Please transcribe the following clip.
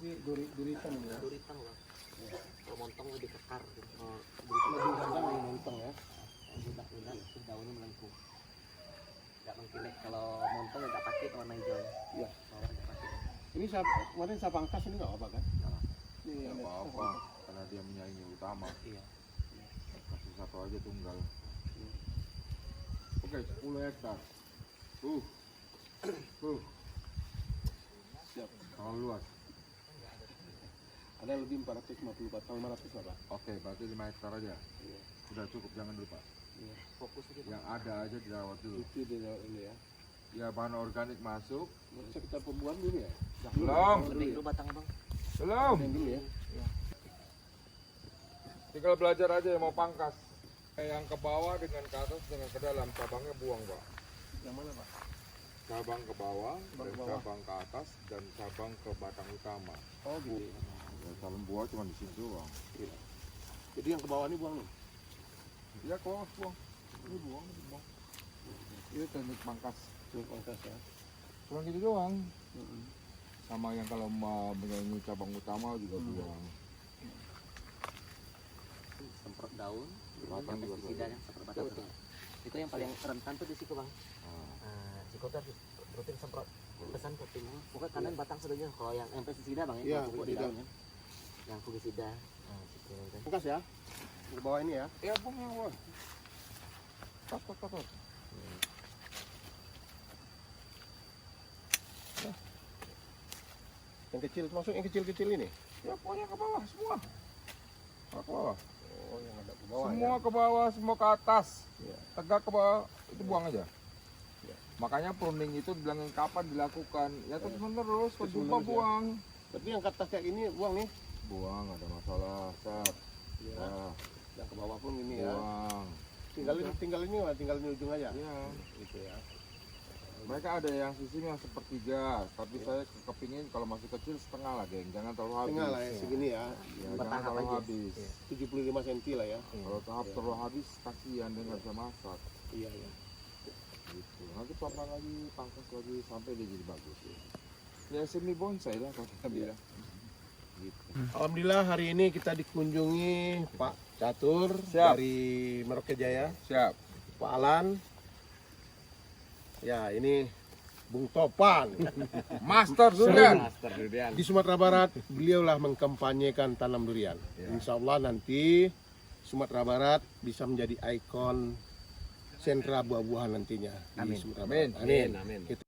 Duritan ya. Duritan lah. Kalau montong lebih kekar. Kalau Duritan montong ya. budak-budak daunnya melengkung. Nggak mengkilek. Kalau montong nggak pakai warna hijau. Iya. Mawar nggak pakai. Ini kemarin saya pangkas ini nggak apa kan? Nggak apa. Ini Nggak apa-apa, karena dia menyaingi utama. Iya. Kasih satu aja tunggal. Oke, 10 hektar. Siap. Terlalu luas. Ada lebih 450 batang, 500 lah Pak. Oke, berarti 5 hektar aja. Iya. Sudah cukup, jangan dulu Pak. Iya. Fokus aja. Yang ada aja dirawat dulu. Itu dia ini ya. Ya, bahan organik masuk. Bisa kita pembuahan dulu ya? Belum. Gede dulu batangnya bang. Belum. Yang dulu ya. Tinggal belajar aja yang mau pangkas. Yang ke bawah dengan ke atas dengan ke dalam, cabangnya buang Pak. Yang mana Pak? Cabang ke bawah, Cabang dan ke bawah. cabang ke atas, dan cabang ke batang utama. Oh gitu. Ya, calon buah cuma di sini doang. Iya. Jadi yang ke bawah ini buang nih. Ya, ke bawah buang. Ini buang, ini buang. Ini teknik pangkas. Ini pangkas ya. Cuma gitu doang. Sama yang kalau mau menyanyi cabang utama juga buang. Semprot daun. Batang Yang juga pestisida semprot batang. Itu yang paling rentan tuh di situ bang. Ah. Sikoter rutin semprot. Pesan rutin. Pokoknya kanan batang sebenarnya. Kalau yang pestisida bang Iya, yang pupuk di pestisida. daunnya. Yang fungisida. Nah, situ. Pangkas ya. Ke bawah ini ya. Ya, buang yang bawah. Tot. Yang kecil, masuk yang kecil-kecil ini. Ya, pokoknya ke bawah semua. Ke bawah. Oh, yang ada ke bawah Semua ya. ke bawah, semua ke atas. Iya. Tegak ke bawah, itu buang aja. Iya. Makanya pruning itu dibilangin kapan dilakukan. Ya terus menerus, Terus berjumpa menerus ya. buang. Berarti yang ke atas kayak gini buang nih. Buang, ada masalah. Sat. Iya. Ya, Yang ke bawah pun ini ya. buang. Tinggal ini ujung aja. Ya. Gitu ya. Mereka ada yang sistem yang sepertiga, tapi saya kepingin kalau masih kecil setengah lah, geng. Jangan terlalu habis. Tengah lah ya, segini ya. Ya, jangan Bertahap terlalu aja. habis. Iya. 75 cm lah ya. Kalau tahap terlalu habis, kasihan dia nggak bisa masak. Iya, iya. Gitu. Nanti pelan lagi, pangkas lagi sampai dia jadi bagus. Ya semi bonsai lah kalau kita bilang. Gitu. Alhamdulillah hari ini kita dikunjungi Pak Catur Siap. dari Merauke Jaya, Siap. Pak Alan. Ya, ini Bung Topan. Master durian. Di Sumatera Barat, beliaulah mengkampanyekan tanam durian. Insya Allah nanti Sumatera Barat bisa menjadi ikon sentra buah-buahan nantinya di Amin. Sumatera Amin. Barat. Amin. Amin. Itu